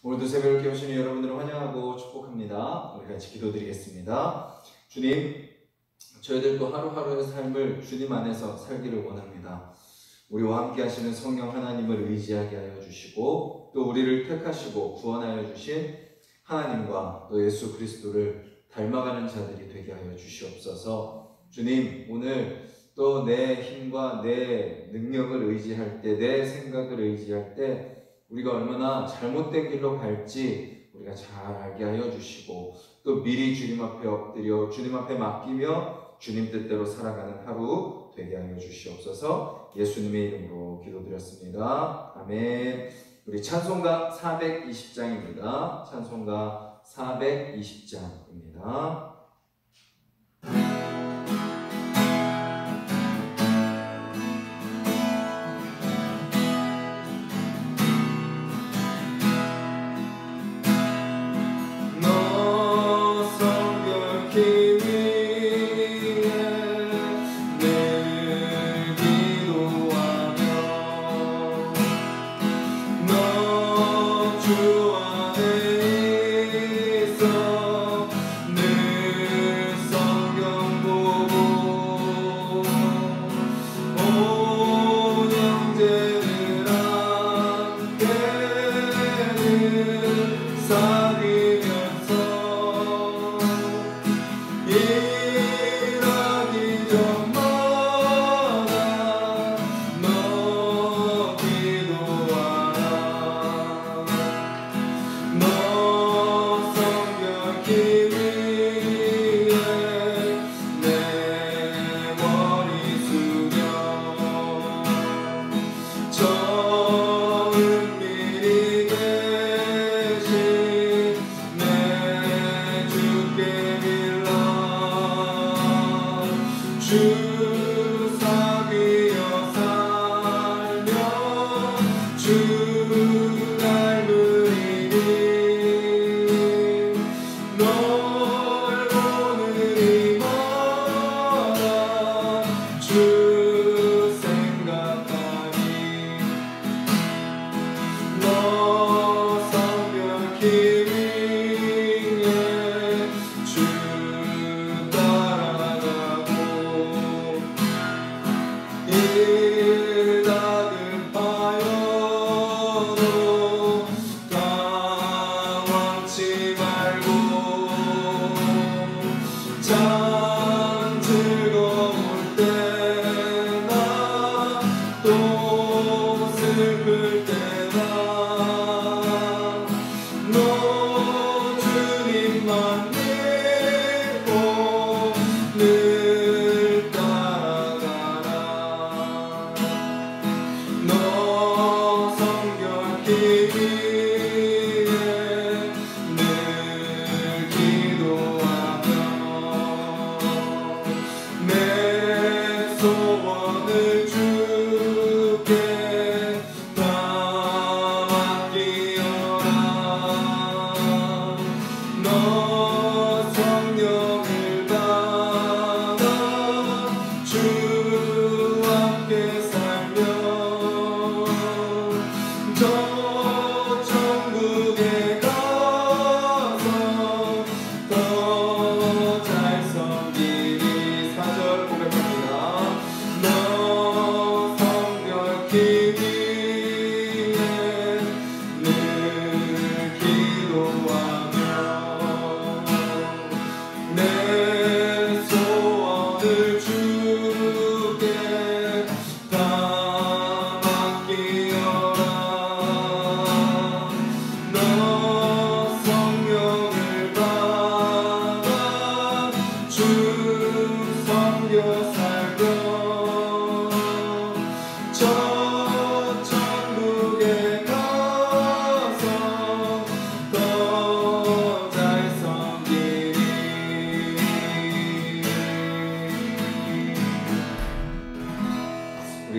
오늘도 새벽을 깨우시는 여러분들을 환영하고 축복합니다. 우리 같이 기도드리겠습니다. 주님, 저희들도 하루하루의 삶을 주님 안에서 살기를 원합니다. 우리와 함께 하시는 성령 하나님을 의지하게 하여 주시고, 또 우리를 택하시고 구원하여 주신 하나님과 또 예수 그리스도를 닮아가는 자들이 되게 하여 주시옵소서. 주님, 오늘 또 내 힘과 내 능력을 의지할 때, 내 생각을 의지할 때 우리가 얼마나 잘못된 길로 갈지 우리가 잘 알게 하여 주시고, 또 미리 주님 앞에 엎드려 주님 앞에 맡기며 주님 뜻대로 살아가는 하루 되게 하여 주시옵소서. 예수님의 이름으로 기도드렸습니다. 아멘. 우리 찬송가 420장입니다. 찬송가 420장입니다.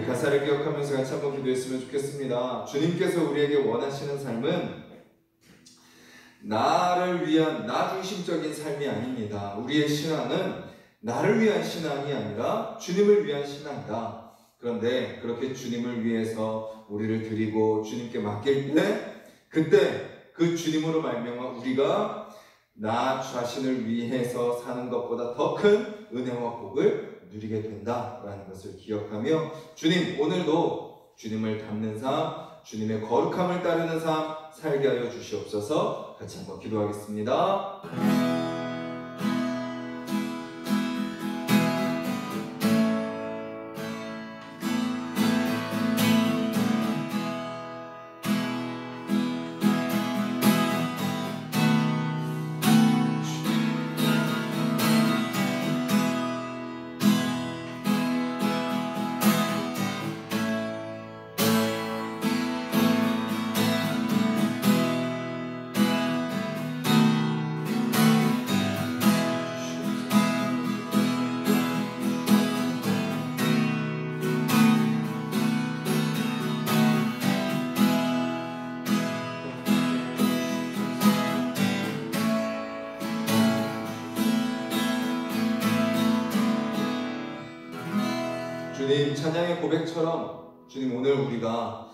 가사를 기억하면서 같이 한번 기도했으면 좋겠습니다. 주님께서 우리에게 원하시는 삶은 나를 위한 나 중심적인 삶이 아닙니다. 우리의 신앙은 나를 위한 신앙이 아니라 주님을 위한 신앙이다. 그런데 그렇게 주님을 위해서 우리를 드리고 주님께 맡길 때, 그때 그 주님으로 말미암아 우리가 나 자신을 위해서 사는 것보다 더 큰 은혜와 복을 누리게 된다라는 것을 기억하며 주님 오늘도 주님을 닮는 삶, 주님의 거룩함을 따르는 삶 살게 하여 주시옵소서. 같이 한번 기도하겠습니다. 주님 찬양의 고백처럼 주님 오늘 우리가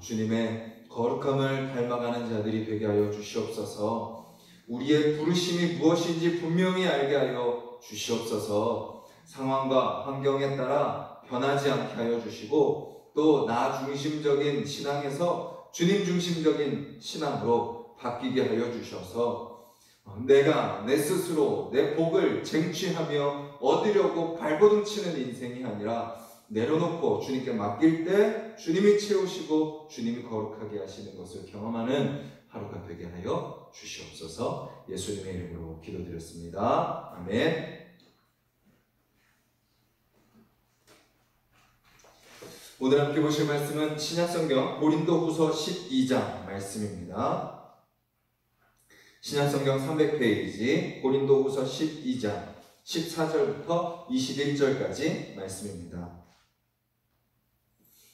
주님의 거룩함을 닮아가는 자들이 되게 하여 주시옵소서. 우리의 부르심이 무엇인지 분명히 알게 하여 주시옵소서. 상황과 환경에 따라 변하지 않게 하여 주시고 또 나 중심적인 신앙에서 주님 중심적인 신앙으로 바뀌게 하여 주셔서 내가 내 스스로 내 복을 쟁취하며 얻으려고 발버둥 치는 인생이 아니라 내려놓고 주님께 맡길 때 주님이 채우시고 주님이 거룩하게 하시는 것을 경험하는 하루가 되게 하여 주시옵소서. 예수님의 이름으로 기도드렸습니다. 아멘. 오늘 함께 보실 말씀은 신약성경 고린도후서 12장 말씀입니다. 신약성경 300페이지 고린도후서 12장 14절부터 21절까지 말씀입니다.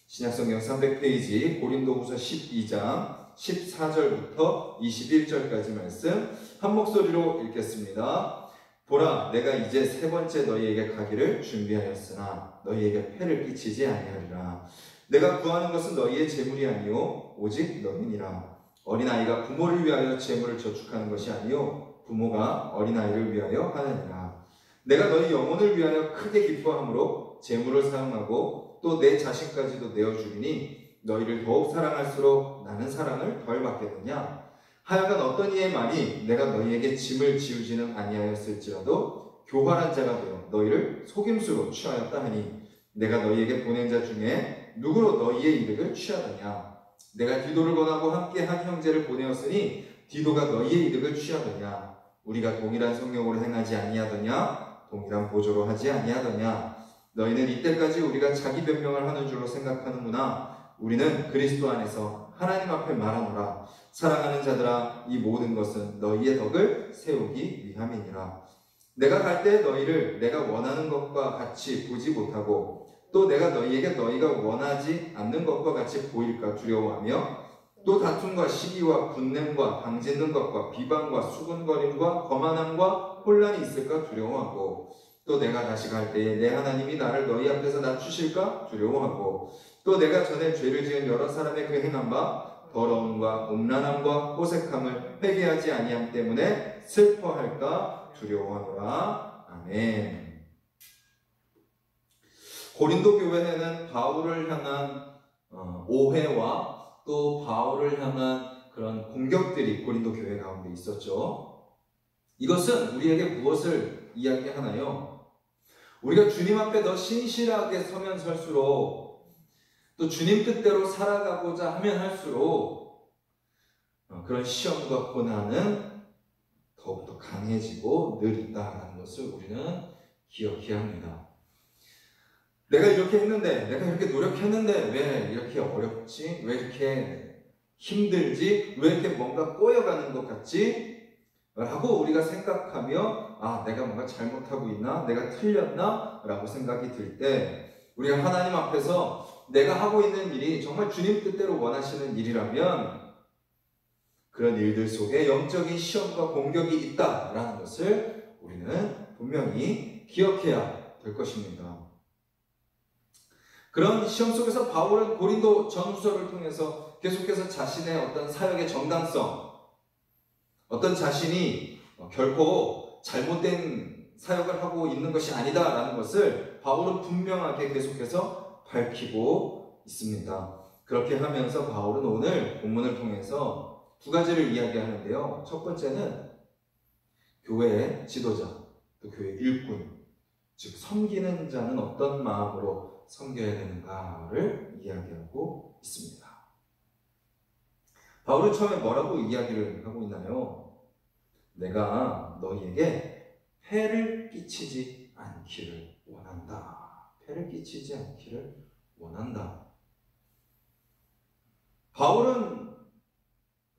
신약성경 300페이지 고린도후서 12장 14절부터 21절까지 말씀 한 목소리로 읽겠습니다. 보라, 내가 이제 세 번째 너희에게 가기를 준비하였으나 너희에게 폐를 끼치지 아니하리라. 내가 구하는 것은 너희의 재물이 아니요 오직 너희니라. 어린아이가 부모를 위하여 재물을 저축하는 것이 아니요 부모가 어린아이를 위하여 하느니라. 내가 너희 영혼을 위하여 크게 기뻐함으로 재물을 사용하고 또 내 자신까지도 내어주리니 너희를 더욱 사랑할수록 나는 사랑을 덜 받겠느냐. 하여간 어떤 이의 말이 내가 너희에게 짐을 지우지는 아니하였을지라도 교활한 자가 되어 너희를 속임수로 취하였다 하니 내가 너희에게 보낸 자 중에 누구로 너희의 이득을 취하더냐. 내가 디도를 권하고 함께한 형제를 보내었으니 디도가 너희의 이득을 취하더냐. 우리가 동일한 성령으로 행하지 아니하더냐. 동일한 보조로 하지 아니하더냐. 너희는 이때까지 우리가 자기 변명을 하는 줄로 생각하는구나. 우리는 그리스도 안에서 하나님 앞에 말하노라. 사랑하는 자들아, 이 모든 것은 너희의 덕을 세우기 위함이니라. 내가 갈 때 너희를 내가 원하는 것과 같이 보지 못하고 또 내가 너희에게 너희가 원하지 않는 것과 같이 보일까 두려워하며 또 다툼과 시기와 분냄과 방짓는 것과 비방과 수군거림과 거만함과 혼란이 있을까 두려워하고 또 내가 다시 갈 때에 내 하나님이 나를 너희 앞에서 낮추실까 두려워하고 또 내가 전에 죄를 지은 여러 사람의 그 행한 바 더러움과 음란함과 호색함을 회개하지 아니함 때문에 슬퍼할까 두려워하노라. 아멘. 고린도 교회에는 바울을 향한 오해와 또 바울을 향한 그런 공격들이 고린도 교회 가운데 있었죠. 이것은 우리에게 무엇을 이야기하나요? 우리가 주님 앞에 더 신실하게 서면 설수록 또 주님 뜻대로 살아가고자 하면 할수록 그런 시험과 고난은 더욱더 강해지고 늘 있다는 것을 우리는 기억해야 합니다. 내가 이렇게 했는데, 내가 이렇게 노력했는데 왜 이렇게 어렵지? 왜 이렇게 힘들지? 왜 이렇게 뭔가 꼬여가는 것 같지? 라고 우리가 생각하며 내가 뭔가 잘못하고 있나? 내가 틀렸나? 라고 생각이 들 때 우리가 하나님 앞에서 내가 하고 있는 일이 정말 주님 뜻대로 원하시는 일이라면 그런 일들 속에 영적인 시험과 공격이 있다라는 것을 우리는 분명히 기억해야 될 것입니다. 그런 시험 속에서 바울은 고린도 전후서를 통해서 계속해서 자신의 어떤 사역의 정당성, 어떤 자신이 결코 잘못된 사역을 하고 있는 것이 아니다라는 것을 바울은 분명하게 계속해서 밝히고 있습니다. 그렇게 하면서 바울은 오늘 본문을 통해서 두 가지를 이야기하는데요. 첫 번째는 교회의 지도자, 또 교회 일꾼, 즉 섬기는 자는 어떤 마음으로 섬겨야 되는가를 이야기하고 있습니다. 바울은 처음에 뭐라고 이야기를 하고 있나요? 내가 너희에게 폐를 끼치지 않기를 원한다. 폐를 끼치지 않기를 원한다. 바울은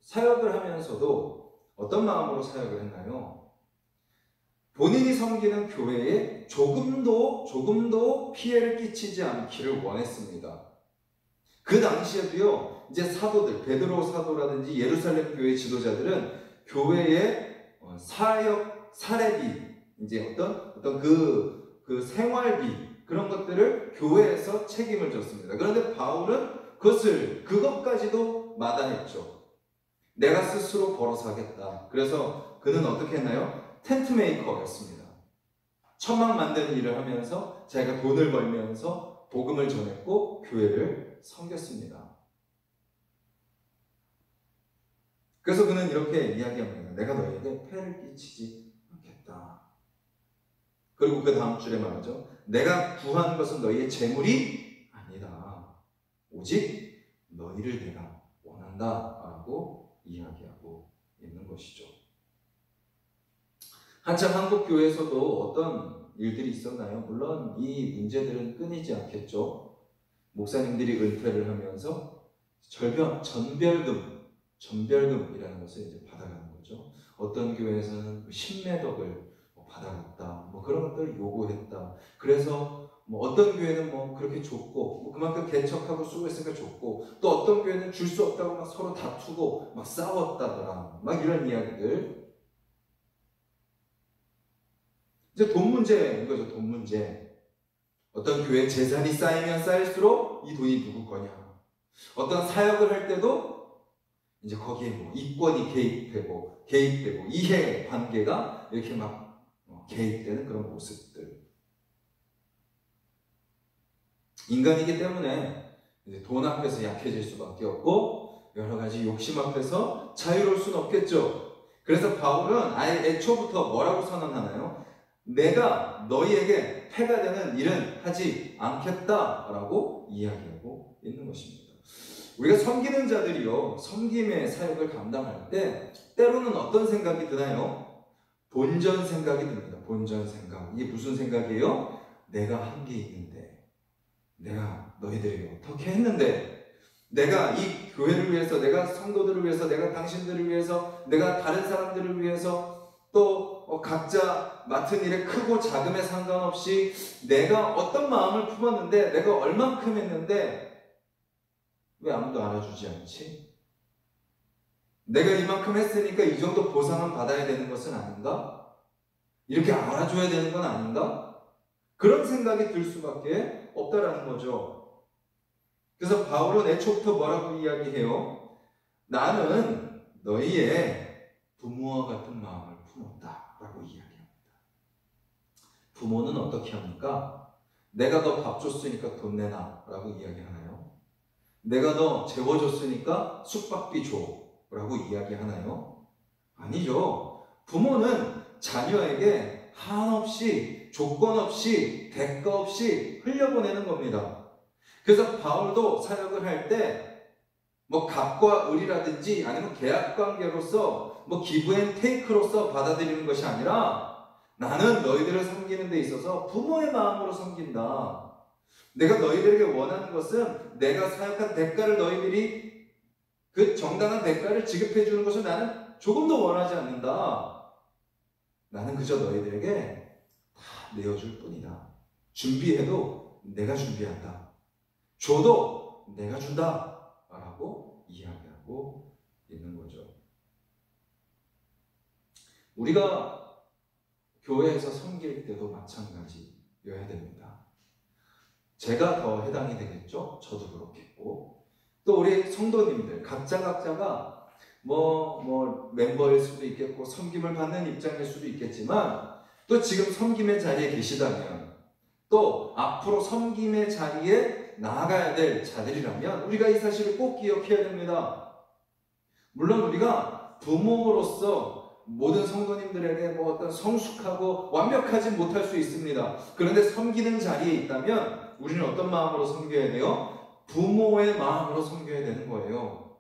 사역을 하면서도 어떤 마음으로 사역을 했나요? 본인이 섬기는 교회에 조금도 피해를 끼치지 않기를 원했습니다. 그 당시에도요, 이제 사도들, 베드로 사도라든지 예루살렘 교회 지도자들은 교회의 사역, 사례비, 이제 어떤 그 생활비, 그런 것들을 교회에서 책임을 졌습니다. 그런데 바울은 그것까지도 마다했죠. 내가 스스로 벌어서 하겠다. 그래서 그는 어떻게 했나요? 텐트 메이커였습니다. 천막 만드는 일을 하면서 자기가 돈을 벌면서 복음을 전했고 교회를 섬겼습니다. 그래서 그는 이렇게 이야기합니다. 내가 너희에게 폐를 끼치지 않겠다. 그리고 그 다음 줄에 말하죠. 내가 구한 것은 너희의 재물이 아니다. 오직 너희를 내가 원한다. 라고 이야기하고 있는 것이죠. 한참 한국 교회에서도 어떤 일들이 있었나요? 물론 이 문제들은 끊이지 않겠죠. 목사님들이 은퇴를 하면서 전별금이라는 것을 이제 받아가는 거죠. 어떤 교회에서는 신매덕을 받아갔다. 그런 것들을 요구했다. 그래서 어떤 교회는 그렇게 줬고 그만큼 개척하고 수고했으니까 줬고, 또 어떤 교회는 줄 수 없다고 막 서로 다투고 막 싸웠다더라. 막 이런 이야기들. 이제 돈 문제인 거죠. 돈 문제. 어떤 교회 재산이 쌓이면 쌓일수록 이 돈이 누구 거냐. 어떤 사역을 할 때도 이제 거기에 이권이 개입되고 이해 관계가 이렇게 막 개입되는 그런 모습들. 인간이기 때문에 이제 돈 앞에서 약해질 수밖에 없고 여러 가지 욕심 앞에서 자유로울 수는 없겠죠. 그래서 바울은 아예 애초부터 뭐라고 선언하나요? 내가 너희에게 폐가 되는 일은 하지 않겠다라고 이야기하고 있는 것입니다. 우리가 섬기는 자들이요, 섬김의 사역을 감당할 때 때로는 어떤 생각이 드나요? 본전 생각이 듭니다. 본전 생각. 이게 무슨 생각이에요? 내가 한 게 있는데, 내가 너희들에게 어떻게 했는데, 내가 이 교회를 위해서, 내가 성도들을 위해서, 내가 당신들을 위해서, 내가 다른 사람들을 위해서, 또 각자 맡은 일에 크고 작음에 상관없이 내가 어떤 마음을 품었는데, 내가 얼만큼 했는데 왜 아무도 알아주지 않지? 내가 이만큼 했으니까 이 정도 보상은 받아야 되는 것은 아닌가? 이렇게 알아줘야 되는 건 아닌가? 그런 생각이 들 수밖에 없다라는 거죠. 그래서 바울은 애초부터 뭐라고 이야기해요? 나는 너희의 부모와 같은 마음을 품었다 라고 이야기합니다. 부모는 어떻게 합니까? 내가 너 밥 줬으니까 돈 내놔 라고 이야기하나요? 내가 너 재워줬으니까 숙박비 줘 라고 이야기하나요? 아니죠. 부모는 자녀에게 한없이, 조건 없이, 대가 없이 흘려보내는 겁니다. 그래서 바울도 사역을 할 때 갑과 을이라든지 아니면 계약관계로서 기브앤테이크로서 받아들이는 것이 아니라 나는 너희들을 섬기는 데 있어서 부모의 마음으로 섬긴다. 내가 너희들에게 원하는 것은 내가 사역한 대가를 너희들이 그 정당한 대가를 지급해 주는 것을 나는 조금도 원하지 않는다. 나는 그저 너희들에게 다 내어줄 뿐이다. 준비해도 내가 준비한다. 줘도 내가 준다. 라고 이야기하고 있는 거죠. 우리가 교회에서 섬길 때도 마찬가지여야 됩니다. 제가 더 해당이 되겠죠? 저도 그렇겠고, 또 우리 성도님들 각자가 뭐 멤버일 수도 있겠고 섬김을 받는 입장일 수도 있겠지만 또 지금 섬김의 자리에 계시다면 또 앞으로 섬김의 자리에 나아가야 될 자들이라면 우리가 이 사실을 꼭 기억해야 됩니다. 물론 우리가 부모로서 모든 성도님들에게 뭐 어떤 성숙하고 완벽하지 못할 수 있습니다. 그런데 섬기는 자리에 있다면 우리는 어떤 마음으로 섬겨야 돼요? 부모의 마음으로 섬겨야 되는 거예요.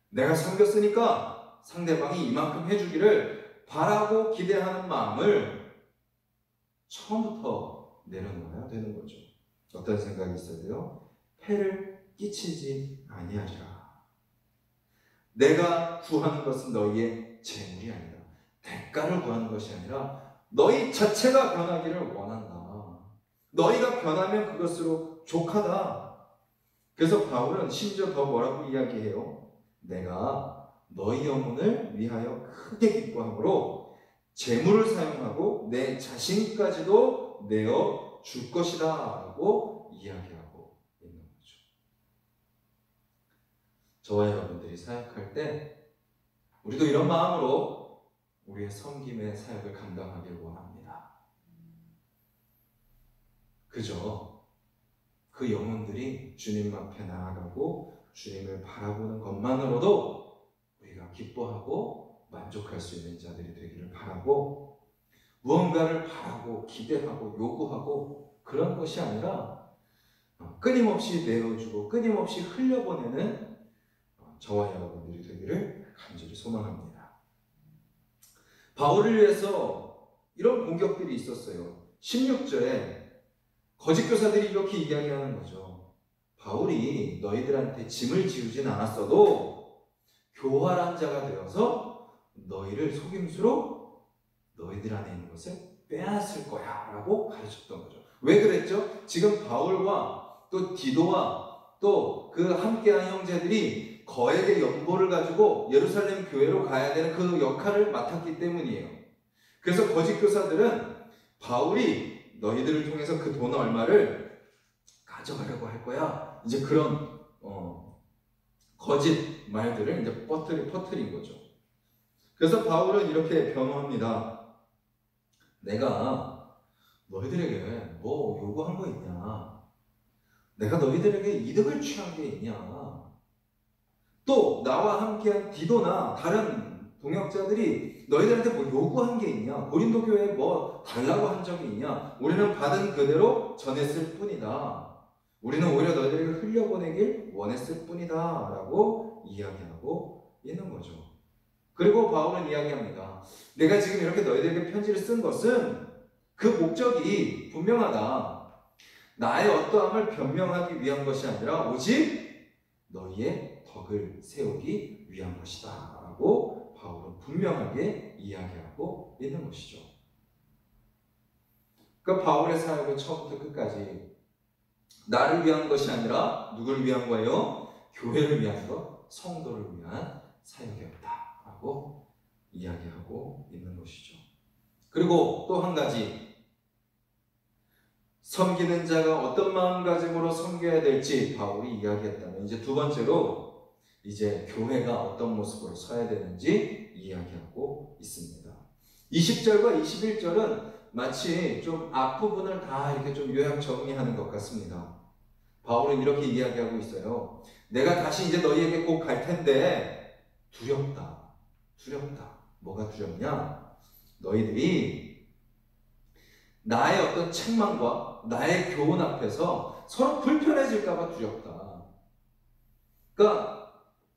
내가 섬겼으니까 상대방이 이만큼 해주기를 바라고 기대하는 마음을 처음부터 내려놓아야 되는 거죠. 어떤 생각이 있어야 돼요? 폐를 끼치지 아니하리라. 내가 구하는 것은 너희의 재물이 아니라 대가를 구하는 것이 아니라 너희 자체가 변하기를 원한다. 너희가 변하면 그것으로 족하다. 그래서 바울은 심지어 더 뭐라고 이야기해요? 내가 너희 영혼을 위하여 크게 기뻐함으로 재물을 사용하고 내 자신까지도 내어 줄 것이다 라고 이야기하고 있는 거죠. 저와 여러분들이 사역할 때 우리도 이런 마음으로 우리의 섬김의 사역을 감당하길 원합니다. 그저 그 영혼들이 주님 앞에 나아가고 주님을 바라보는 것만으로도 우리가 기뻐하고 만족할 수 있는 자들이 되기를 바라고, 무언가를 바라고 기대하고 요구하고 그런 것이 아니라 끊임없이 내어주고 끊임없이 흘려보내는 저와 여러분들이 되기를 간절히 소망합니다. 바울을 위해서 이런 공격들이 있었어요. 16절에 거짓 교사들이 이렇게 이야기하는 거죠. 바울이 너희들한테 짐을 지우진 않았어도 교활한 자가 되어서 너희를 속임수로 너희들 안에 있는 것을 빼앗을 거야 라고 가르쳤던 거죠. 왜 그랬죠? 지금 바울과 또 디도와 또 그 함께한 형제들이 거액의 연보를 가지고 예루살렘 교회로 가야 되는 그 역할을 맡았기 때문이에요. 그래서 거짓 교사들은 바울이 너희들을 통해서 그 돈 얼마를 가져가려고 할 거야. 이제 그런 거짓 말들을 이제 퍼뜨린 거죠. 그래서 바울은 이렇게 변호합니다. 내가 너희들에게 뭐 요구한 거 있냐? 내가 너희들에게 이득을 취한 게 있냐? 또 나와 함께한 디도나 다른 동역자들이 너희들한테 뭐 요구한 게 있냐? 고린도 교회에 뭐 달라고 한 적이 있냐? 우리는 받은 그대로 전했을 뿐이다. 우리는 오히려 너희들에게 흘려보내길 원했을 뿐이다 라고 이야기하고 있는 거죠. 그리고 바울은 이야기합니다. 내가 지금 이렇게 너희들에게 편지를 쓴 것은 그 목적이 분명하다. 나의 어떠함을 변명하기 위한 것이 아니라 오직 너희의 덕을 세우기 위한 것이다 라고 바울은 분명하게 이야기하고 있는 것이죠. 그러니까 바울의 사역은 처음부터 끝까지 나를 위한 것이 아니라 누구를 위한 거예요? 교회를 위한 것, 성도를 위한 사역이었다 라고 이야기하고 있는 것이죠. 그리고 또 한 가지, 섬기는 자가 어떤 마음가짐으로 섬겨야 될지 바울이 이야기했다면 이제 두 번째로 이제 교회가 어떤 모습으로 서야 되는지 이야기하고 있습니다. 20절과 21절은 마치 좀 앞부분을 다 이렇게 좀 요약 정리하는 것 같습니다. 바울은 이렇게 이야기하고 있어요. 내가 다시 이제 너희에게 곧 갈 텐데 두렵다. 뭐가 두렵냐? 너희들이 나의 어떤 책망과 나의 교훈 앞에서 서로 불편해질까봐 두렵다. 그러니까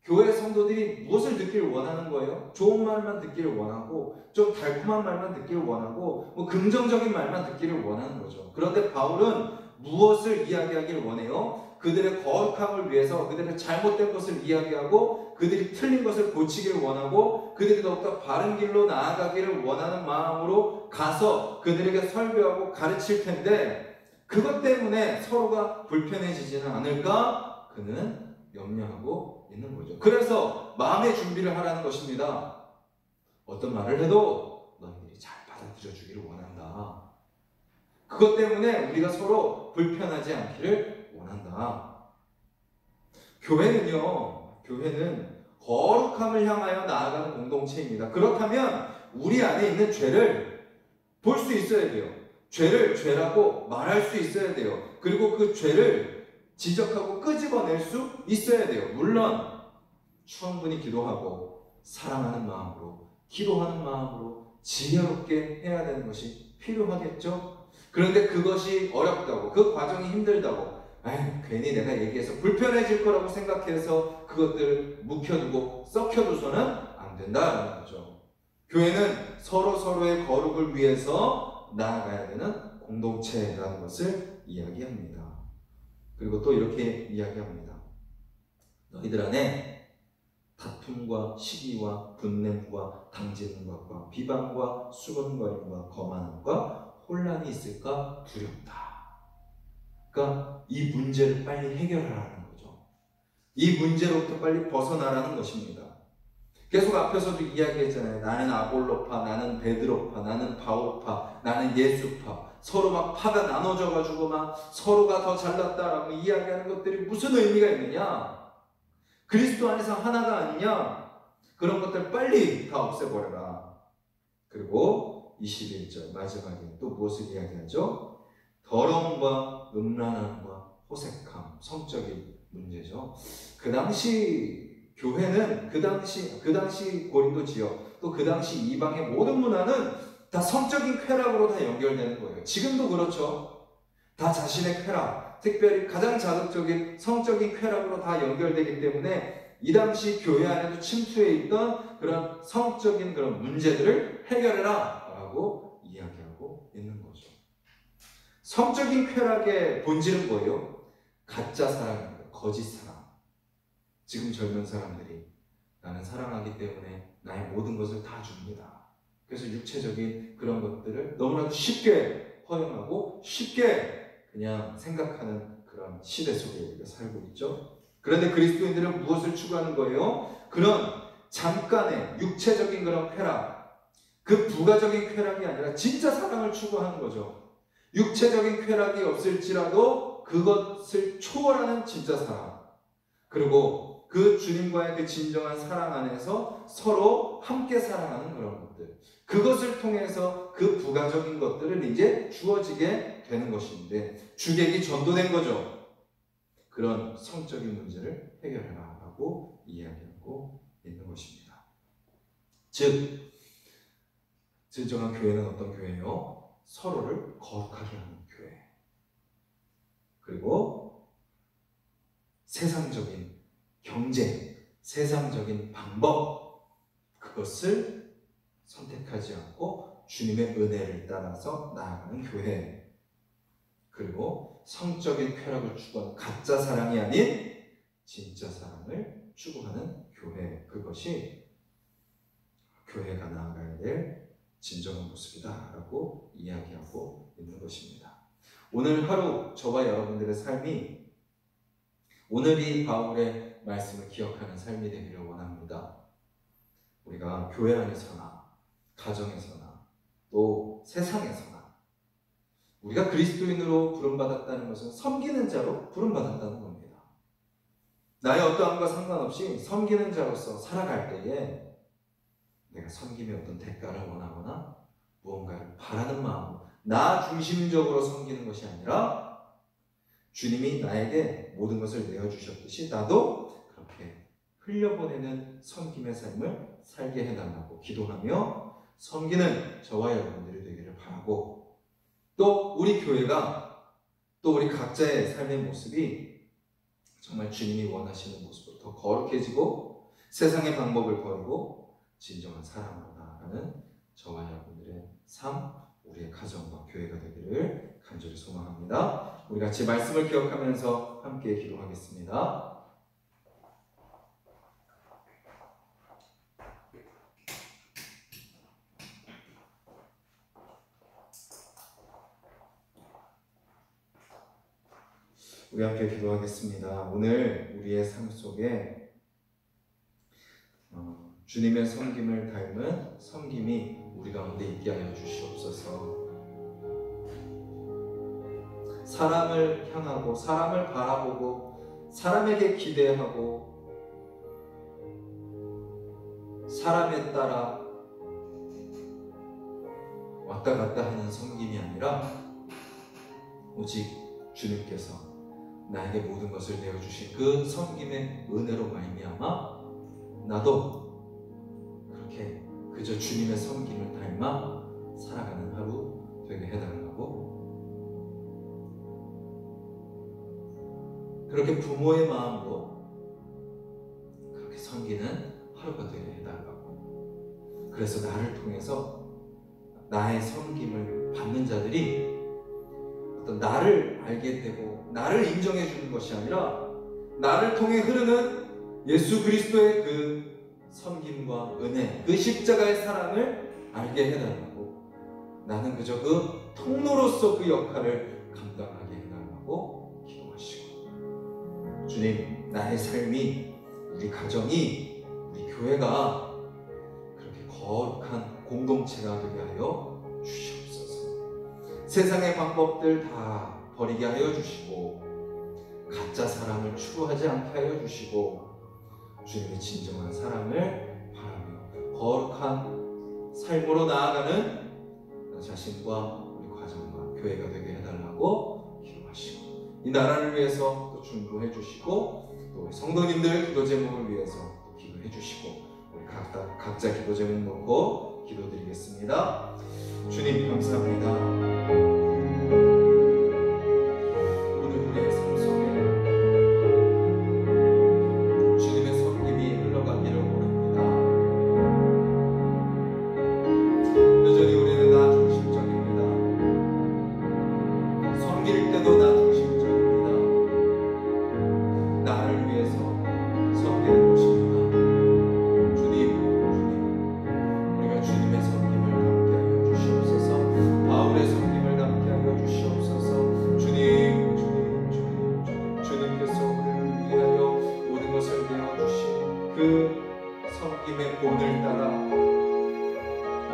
교회 성도들이 무엇을 듣기를 원하는 거예요? 좋은 말만 듣기를 원하고 좀 달콤한 말만 듣기를 원하고 뭐 긍정적인 말만 듣기를 원하는 거죠. 그런데 바울은 무엇을 이야기하기를 원해요? 그들의 거룩함을 위해서 그들의 잘못된 것을 이야기하고 그들이 틀린 것을 고치기를 원하고 그들이 더욱더 바른 길로 나아가기를 원하는 마음으로 가서 그들에게 설교하고 가르칠 텐데 그것 때문에 서로가 불편해지지는 않을까? 그는 염려하고 있는 거죠. 그래서 마음의 준비를 하라는 것입니다. 어떤 말을 해도 너희들이 잘 받아들여 주기를 원한다. 그것 때문에 우리가 서로 불편하지 않기를 원한다. 교회는 거룩함을 향하여 나아가는 공동체입니다. 그렇다면 우리 안에 있는 죄를 볼 수 있어야 돼요. 죄를 죄라고 말할 수 있어야 돼요. 그리고 그 죄를 지적하고 끄집어낼 수 있어야 돼요. 물론 충분히 기도하고 사랑하는 마음으로, 기도하는 마음으로 지혜롭게 해야 되는 것이 필요하겠죠. 그런데 그것이 어렵다고, 그 과정이 힘들다고, 괜히 내가 얘기해서 불편해질 거라고 생각해서 그것들을 묵혀두고 썩혀둬서는 안 된다는 거죠. 교회는 서로서로의 거룩을 위해서 나아가야 되는 공동체라는 것을 이야기합니다. 그리고 또 이렇게 이야기합니다. 너희들 안에 다툼과 시기와 분냄과 당지는 것과 비방과 수군거림과 거만함과 혼란이 있을까 두렵다. 그러니까 이 문제를 빨리 해결하라는 거죠. 이 문제로부터 빨리 벗어나라는 것입니다. 계속 앞에서도 이야기했잖아요. 나는 아볼로파, 나는 베드로파, 나는 바울파, 나는 예수파. 서로 막 파가 나눠져가지고 막 서로가 더 잘났다라고 이야기하는 것들이 무슨 의미가 있느냐? 그리스도 안에서 하나가 아니냐? 그런 것들 빨리 다 없애버려라. 그리고 21절 마지막에 또 무엇을 이야기하죠? 더러움과 음란함과 호색함, 성적인 문제죠. 그 당시 교회는 그 당시 고린도 지역, 또 그 당시 이방의 모든 문화는 다 성적인 쾌락으로 다 연결되는 거예요. 지금도 그렇죠. 다 자신의 쾌락, 특별히 가장 자극적인 성적인 쾌락으로 다 연결되기 때문에 이 당시 교회 안에도 침투해 있던 그런 성적인 그런 문제들을 해결해라 라고 이야기하고 있는 거죠. 성적인 쾌락의 본질은 뭐예요? 가짜 사랑입니다. 거짓 사랑. 지금 젊은 사람들이 나는 사랑하기 때문에 나의 모든 것을 다 줍니다. 그래서 육체적인 그런 것들을 너무나도 쉽게 허용하고 쉽게 그냥 생각하는 그런 시대 속에 우리가 살고 있죠. 그런데 그리스도인들은 무엇을 추구하는 거예요? 그런 잠깐의 육체적인 그런 쾌락, 그 부가적인 쾌락이 아니라 진짜 사랑을 추구하는 거죠. 육체적인 쾌락이 없을지라도 그것을 초월하는 진짜 사랑. 그리고 그 주님과의 그 진정한 사랑 안에서 서로 함께 사랑하는 그런 것들. 그것을 통해서 그 부가적인 것들을 이제 주어지게 되는 것인데 주객이 전도된 거죠. 그런 성적인 문제를 해결해라 라고 이야기하고 있는 것입니다. 즉, 진정한 교회는 어떤 교회예요? 서로를 거룩하게 하는 교회. 그리고 세상적인 경쟁, 세상적인 방법, 그것을 선택하지 않고 주님의 은혜를 따라서 나아가는 교회. 그리고 성적인 쾌락을 추구하는 가짜 사랑이 아닌 진짜 사랑을 추구하는 교회. 그것이 교회가 나아가야 될 진정한 모습이다 라고 이야기하고 있는 것입니다. 오늘 하루 저와 여러분들의 삶이 오늘이 바울의 말씀을 기억하는 삶이 되기를 원합니다. 우리가 교회 안에서나 가정에서나 또 세상에서나 우리가 그리스도인으로 부름받았다는 것은 섬기는 자로 부름받았다는 겁니다. 나의 어떠함과 상관없이 섬기는 자로서 살아갈 때에 내가 섬김의 어떤 대가를 원하거나 무언가를 바라는 마음으로 나 중심적으로 섬기는 것이 아니라 주님이 나에게 모든 것을 내어주셨듯이 나도 그렇게 흘려보내는 섬김의 삶을 살게 해달라고 기도하며 섬기는 저와 여러분들이 되기를 바라고, 또 우리 교회가 또 우리 각자의 삶의 모습이 정말 주님이 원하시는 모습으로 더 거룩해지고 세상의 방법을 버리고 진정한 사랑으로 나아가는 저와 여러분들의 삶, 우리의 가정과 교회가 되기를 간절히 소망합니다. 우리 같이 말씀을 기억하면서 함께 기도하겠습니다. 우리 함께 기도하겠습니다. 오늘 우리의 삶 속에 주님의 섬김을 닮은 섬김이 우리 가운데 있게 하여 주시옵소서. 사람을 향하고 사람을 바라보고 사람에게 기대하고 사람에 따라 왔다 갔다 하는 섬김이 아니라 오직 주님께서 나에게 모든 것을 내어주신 그 섬김의 은혜로 말미암아 나도 그렇게 그저 주님의 섬김을 닮아 살아가는 하루 되게 해달라고, 그렇게 부모의 마음으로 그렇게 섬기는 하루가 되게 해달라고. 그래서 나를 통해서 나의 섬김을 받는 자들이 어떤 나를 알게 되고 나를 인정해 주는 것이 아니라 나를 통해 흐르는 예수 그리스도의 그 섬김과 은혜, 그 십자가의 사랑을 알게 해달라고, 나는 그저 그 통로로서 그 역할을 감당하게 해달라고 기도하시고, 주님, 나의 삶이, 우리 가정이, 우리 교회가 그렇게 거룩한 공동체가 되게 하여 주시옵소서. 세상의 방법들 다 버리게 하여 주시고 가짜 사랑을 추구하지 않게 하여 주시고 주님의 진정한 사랑을 바라며 거룩한 삶으로 나아가는 나 자신과 우리 가정과 교회가 되게 해달라고 기도하시고, 이 나라를 위해서 또 중보해 주시고 또 우리 성도님들 기도 제목을 위해서 또 기도해 주시고, 우리 각자 기도 제목 놓고 기도드리겠습니다. 주님 감사합니다.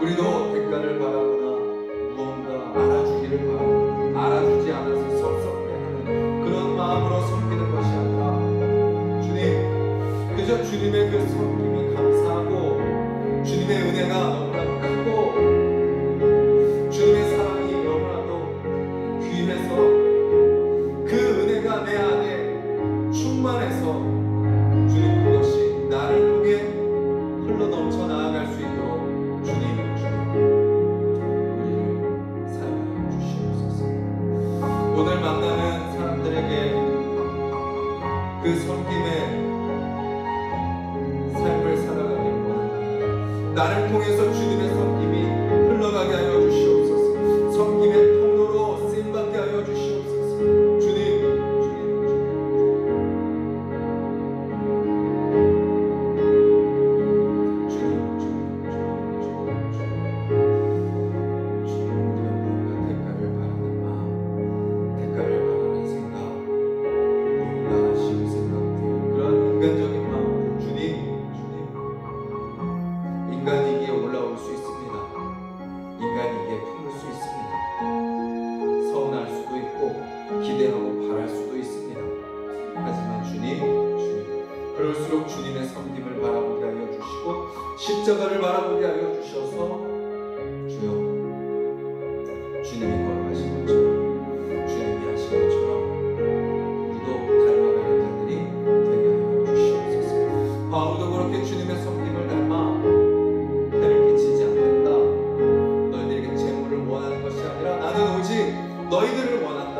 우리도 대가를 바라거나 무언가 알아주기를 바라고 알아주지 않아서 섭섭해하는 그런 마음으로 섬기는 것이 아니라, 주님, 그저 주님의 그 섬김이 감사하고 주님의 은혜가 너무나도 크고 주님의 사랑이 너무나도 귀해서 그 은혜가 내 안에 충만해서 주님, 그것이 나를 통해 흘러 넘쳐 나아갈 수 있도록 주님 우리를 사용하여 주시옵소서. 오늘 만나는 사람들에게 그 섬김의 삶을 살아가길 원합니다. 나를 통해서 주님의 섬김이 흘러가게 하여 주시옵소서. 섬김의 통로로 쓰임받게 하여 주시옵소서. 주님, 인간이기에 올라올 수 있습니다. 인간이기에 품을 수 있습니다. 서운할 수도 있고 기대하고 바랄 수도 있습니다. 하지만 주님, 그럴수록 주님의 섬김을 바라보게 하여 주시고 십자가를 바라보게 하여 주셔서 주여, 주님이 걸어가신 것처럼 주님이 하신 것처럼 우리도 닮아가는 자들이 되게 하여 주시옵소서. 바울도 그렇게 주님의 섬김을 닮아 너희들을 원한다.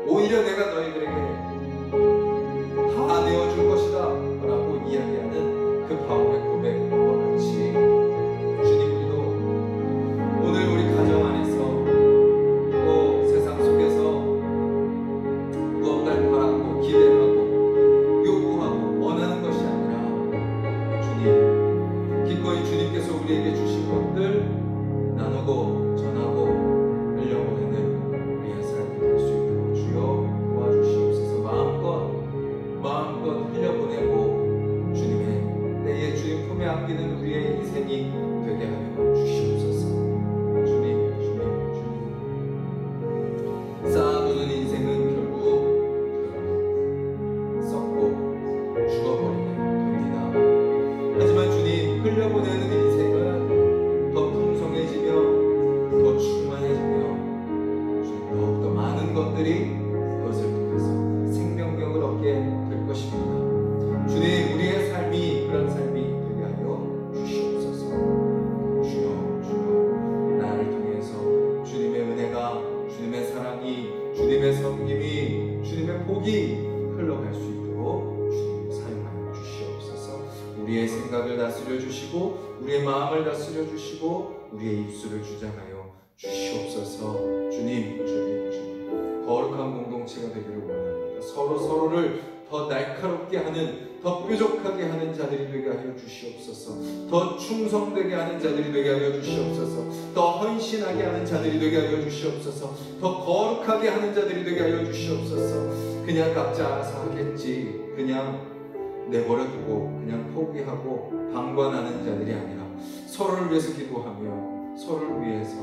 오히려 내가 너희들에게 다 내어줄 것이다 라고 이야기하는 그 바울의 고백과 같이, 주님, 우리도 오늘 우리 가정 안에서 또 세상 속에서 무언가를 바라고 기대하고 요구하고 원하는 것이 아니라, 주님, 기꺼이 주님께서 우리에게 주신 것들 나누고 전하고 흘려보내는 우리의 삶이 될 수 있도록 주여 도와주시옵소서. 마음껏 흘려보내고 주님의 때에 주님 품에 안기는 우리의 인생이 되게 하여 주시옵소서. 주님, 쌓아두는 인생은 결국 썩고 죽어버리게 됩니다. 하지만 흘려보내는 인생은 더 풍성해지며 더 충만해지며 주님 더욱더 많은 것들이 그것을 통해서 생명력을 얻게 될 것입니다. 주님, 우리의 삶이 그런 삶이 되게 하여 주시옵소서. 주여 나를 통해서 주님의 은혜가, 주님의 사랑이, 주님의 섬김이, 주님의 복이 흘러갈 수 있도록 주님 사용하여 주시옵소서. 우리의 생각을 다스려 주시고 우리의 마음을 다스려 주시고 우리의 입술을 주장하여 주시옵소서. 주님 거룩한 공동체가 되기를 원합니다. 서로를 더 날카롭게 하는, 더 뾰족하게 하는 자들이 되게 하여 주시옵소서. 더 충성되게 하는 자들이 되게 하여 주시옵소서. 더 헌신하게 하는 자들이 되게 하여 주시옵소서. 더 거룩하게 하는 자들이 되게 하여 주시옵소서. 그냥 각자 알아서 하겠지, 그냥 내버려두고 그냥 포기하고 방관하는 자들이 아니라 서로를 위해서 기도하며 서로를 위해서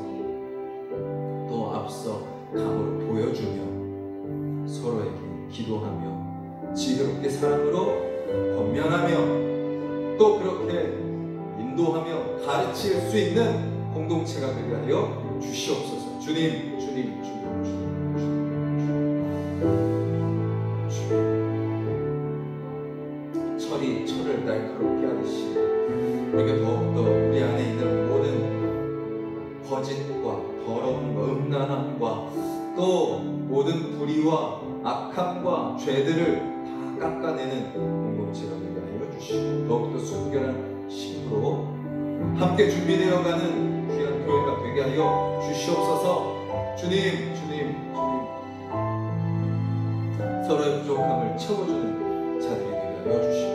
또 앞서 감으로 보여주며 서로에게 기도하며 지혜롭게 사랑으로 권면하며 또 그렇게 인도하며 가르칠 수 있는 공동체가 되게 하여 주시옵소서. 주님 철을 날카롭게 하듯이 우리가 더욱더 우리 안에 있는 모든 거짓과 더러움과 음란함과 또 모든 불의와 악함과 죄들을 다 깎아내는 공동체가 되게 하여 주시고 더욱더 순결한 힘으로 함께 준비되어가는 귀한 교회가 되게 하여 주시옵소서. 주님 서로의 부족함을 채워주는 자들이 되게 하여 주시고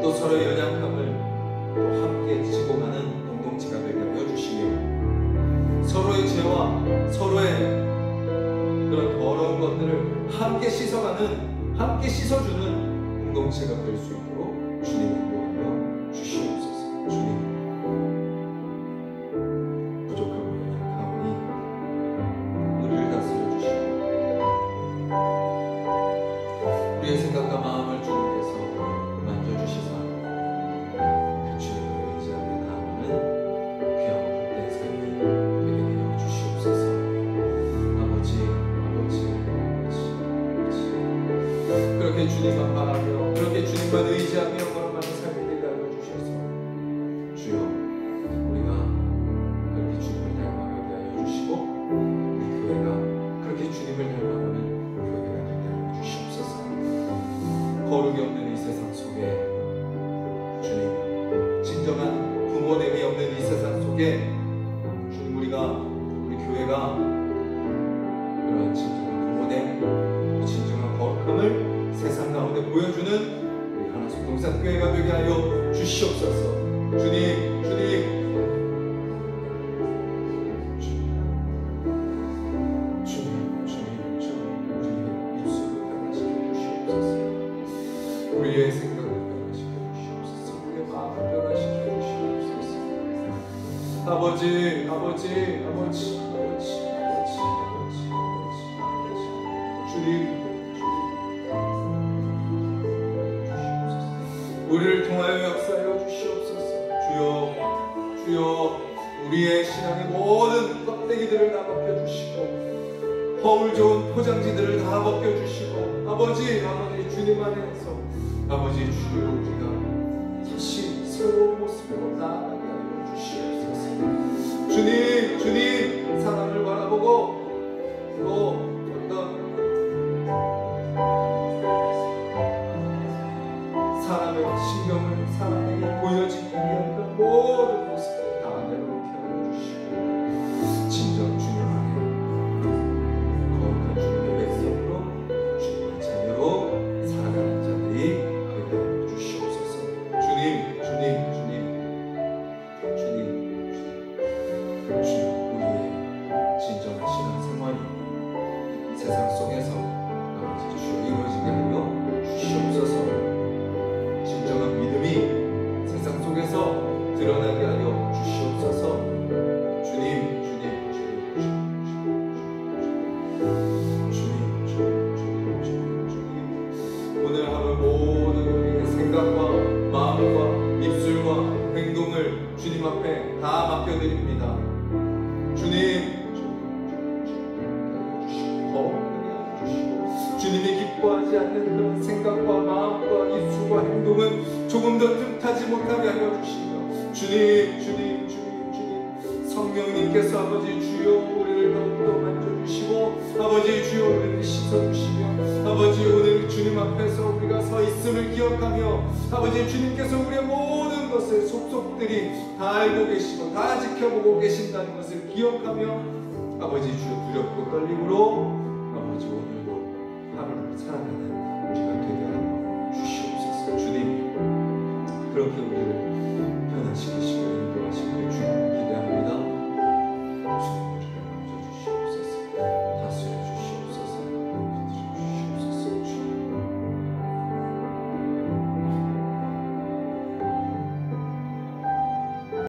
또 서로의 연약함을 또 함께 지고 가는 공동체가 되게 하여 주시며 서로의 죄와 서로의 그런 더러운 것들을 함께 씻어가는, 함께 씻어주는 공동체가 될 수 있도록 주님 인도하여 주시옵소서. 주님 부족하고 연약하오니 우리를 다스려 주시고 우리의 생각과 마음을 주님께서 만져주시사 그 주님을 의지하며 나아가는 귀하고 복된 삶이 되게 하여 주시옵소서. 그렇게 주님만 바라며 그렇게 주님만 의지하며 걸어가는 삶이 되게 하여 주셔서 주여 우리가 그렇게 주님을 닮아가게 하여 주시고 우리 교회가 그렇게 주님을 닮아가는 교회가 되게 하여 주시옵소서. 거룩이 없는 이 세상 속에 주님 진정한 부모됨이 없는 이 세상 속에 주님 우리 교회가 그런 진정한 부모됨, 진정한 거룩함을 세상 가운데 보여주는 우리 하나성동산 교회가 되게 하여 주시옵소서. 주님 우리의 입술을 변화시켜 주시옵소서. 우리의 생각을 변화시켜 주시옵소서. 우리의 마음을 변화시켜 주시옵소서. 아버지 주님 우리를 통하여 역사하여 주시옵소서. 주여 우리의 신앙의 모든 껍데기들을 다 벗겨주시고 허울 좋은 포장지들을 다 벗겨주시고 아버지 주님 안에서 아버지 주여 우리가 다시 새로운 모습으로 나아가게 하여 주시옵소서. 주님 사람을 바라보고 또 어떤 사람의 신경을 사람에게 보여지기 위한 그런 모든 모습을 다 내려놓게 하여 주시고 진정 주님 안에 거룩한 주님의 백성으로 주님의 자녀로 살아가는 자들이 되게 하여 주시옵소서. 주님 우리의 진정한 신앙생활이 세상 속에서 아버지 주여 이루어지게 하여 주시옵소서. 진정한 믿음이 세상 속에서 드러나게 하여 주시옵소서. 주님 오늘 하루 모든 우리의 생각과 마음과 입술과 주님 앞에 다 맡겨드립니다. 주님, 주님이 기뻐하지 않는 그런 생각과 마음과 입술과 행동은 조금 더 틈타지 못하게 하여 주시며, 주님 성령님께서 아버지 주여 우리를 더욱더 만져주시고, 아버지 주여 우리를 씻어주시며, 아버지 오늘 주님 앞에서 우리가 서 있음을 기억하며, 아버지 주님께서 우리의 모든 것을 속속들이 다 알고 계시고 다 지켜보고 계신다는 것을 기억하며, 아버지 주여 두렵고 떨림으로 아버지 오늘도 하루를 살아가는 우리가 되게 하여 주시옵소서. 주님 그렇게 우리를 변화시키시옵소서.